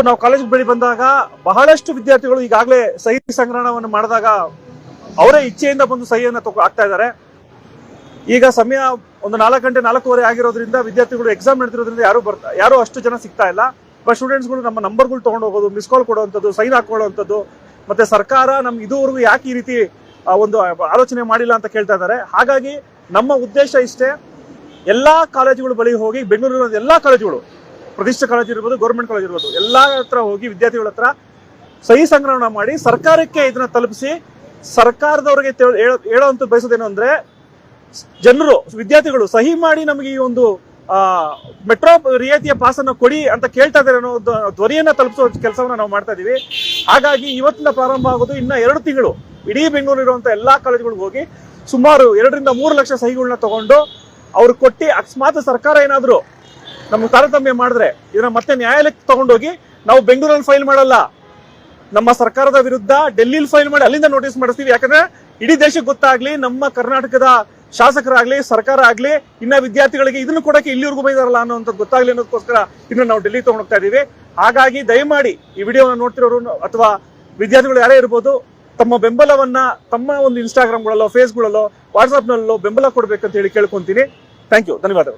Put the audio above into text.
ನಾವು ಕಾಲೇಜಿಗೆ ಬಳಿ ಬಂದಾಗ ಬಹಳಷ್ಟು ವಿದ್ಯಾರ್ಥಿಗಳು ಈಗಾಗಲೇ ಸಹಿ ಸಂಗ್ರಹಣವನ್ನು ಮಾಡಿದಾಗ ಅವರೇ ಇಚ್ಛೆಯಿಂದ ಬಂದು ಸಹಿಯನ್ನು ಆಗ್ತಾ ಇದ್ದಾರೆ. ಈಗ ಸಮಯ ಒಂದು 4 ಗಂಟೆ 4:15 ಆಗಿರೋದ್ರಿಂದ ವಿದ್ಯಾರ್ಥಿಗಳು ಎಕ್ಸಾಮ್ ನಡೆದಿರೋದ್ರಿಂದ ಯಾರು ಅಷ್ಟು ಜನ ಸಿಗ್ತಾ ಇಲ್ಲ. ಬಟ್ ಸ್ಟೂಡೆಂಟ್ಸ್ಗಳು ನಮ್ಮ ನಂಬರ್ಗಳು ತಗೊಂಡು ಹೋಗೋದು, ಮಿಸ್ ಕಾಲ್ ಕೊಡುವಂಥದ್ದು, ಸೈನ್ ಹಾಕೊಳ್ಳುವಂಥದ್ದು, ಮತ್ತೆ ಸರ್ಕಾರ ನಮ್ಗೆ ಇದುವರೆಗೂ ಯಾಕೆ ಈ ರೀತಿ ಒಂದು ಆಲೋಚನೆ ಮಾಡಿಲ್ಲ ಅಂತ ಕೇಳ್ತಾ ಇದ್ದಾರೆ. ಹಾಗಾಗಿ ನಮ್ಮ ಉದ್ದೇಶ ಇಷ್ಟೇ, ಎಲ್ಲಾ ಕಾಲೇಜುಗಳು ಬಳಿ ಹೋಗಿ, ಬೆಂಗಳೂರಿನ ಎಲ್ಲಾ ಕಾಲೇಜುಗಳು, ಪ್ರತಿಷ್ಠಿತ ಕಾಲೇಜ್ ಇರ್ಬೋದು, ಗೌರ್ಮೆಂಟ್ ಕಾಲೇಜ್ ಇರ್ಬೋದು, ಎಲ್ಲಾ ಹತ್ರ ಹೋಗಿ ವಿದ್ಯಾರ್ಥಿಗಳ ಹತ್ರ ಸಹಿ ಸಂಗ್ರಹಣ ಮಾಡಿ ಸರ್ಕಾರಕ್ಕೆ ಇದನ್ನ ತಲುಪಿಸಿ, ಸರ್ಕಾರದವರಿಗೆ ಹೇಳುವಂತ ಬಯಸೋದೇನು ಅಂದ್ರೆ, ಜನರು ವಿದ್ಯಾರ್ಥಿಗಳು ಸಹಿ ಮಾಡಿ ನಮಗೆ ಈ ಒಂದು ಮೆಟ್ರೋ ರಿಯಾಯಿತಿಯ ಪಾಸ್ ಅನ್ನು ಕೊಡಿ ಅಂತ ಕೇಳ್ತಾ ಇದ್ದಾರೆ ಅನ್ನೋ ಧ್ವನಿಯನ್ನ ತಲುಪಿಸುವ ಕೆಲಸವನ್ನ ನಾವು ಮಾಡ್ತಾ ಇದೀವಿ. ಹಾಗಾಗಿ ಇವತ್ತಿನ ಪ್ರಾರಂಭ ಆಗೋದು ಇನ್ನ 2 ತಿಂಗಳು ಇಡೀ ಬೆಂಗಳೂರು ಇರುವಂತ ಎಲ್ಲಾ ಕಾಲೇಜುಗಳಿಗೆ ಹೋಗಿ ಸುಮಾರು 2 ರಿಂದ 3 ಲಕ್ಷ ಸಹಿಗಳನ್ನ ತಗೊಂಡು ಅವ್ರು ಕೊಟ್ಟು, ಅಕಸ್ಮಾತ್ ಸರ್ಕಾರ ಏನಾದ್ರು ನಮ್ಗೆ ತಾರತಮ್ಯ ಮಾಡಿದ್ರೆ ಇದನ್ನ ಮತ್ತೆ ನ್ಯಾಯಾಲಯಕ್ಕೆ ತಗೊಂಡೋಗಿ ನಾವು ಬೆಂಗಳೂರಲ್ಲಿ ಫೈಲ್ ಮಾಡಲ್ಲ, ನಮ್ಮ ಸರ್ಕಾರದ ವಿರುದ್ಧ ಡೆಲ್ಲಿಲಿ ಫೈಲ್ ಮಾಡಿ ಅಲ್ಲಿಂದ ನೋಟಿಸ್ ಮಾಡಿಸ್ತೀವಿ. ಯಾಕಂದ್ರೆ ಇಡೀ ದೇಶಕ್ಕೆ ಗೊತ್ತಾಗ್ಲಿ, ನಮ್ಮ ಕರ್ನಾಟಕದ ಶಾಸಕರಾಗ್ಲಿ, ಸರ್ಕಾರ ಆಗ್ಲಿ, ಇನ್ನ ವಿದ್ಯಾರ್ಥಿಗಳಿಗೆ ಇದನ್ನು ಕೊಡಕ್ಕೆ ಇಲ್ಲಿವರೆಗೂ ಬೈದಾರಲ್ಲ ಅನ್ನೋಂಥದ್ದು ಗೊತ್ತಾಗ್ಲಿ ಅನ್ನೋದಕ್ಕೋಸ್ಕರ ಇದನ್ನ ನಾವು ಡೆಲ್ಲಿ ತಗೊಂಡು ಹೋಗ್ತಾ ಇದೀವಿ. ಹಾಗಾಗಿ ದಯಮಾಡಿ ಈ ವಿಡಿಯೋನ ನೋಡ್ತಿರೋರು ಅಥವಾ ವಿದ್ಯಾರ್ಥಿಗಳು ಯಾರೇ ಇರ್ಬೋದು, ತಮ್ಮ ಬೆಂಬಲವನ್ನ ತಮ್ಮ ಒಂದು ಇನ್ಸ್ಟಾಗ್ರಾಮ್ಗಳಲ್ಲೋ, ಫೇಸ್ಗಳಲ್ಲೋ, ವಾಟ್ಸ್ಆಪ್ನಲ್ಲೋ ಬೆಂಬಲ ಕೊಡ್ಬೇಕಂತ ಹೇಳಿ ಕೇಳ್ಕೊಂತೀನಿ. ಥ್ಯಾಂಕ್ ಯು, ಧನ್ಯವಾದಗಳು.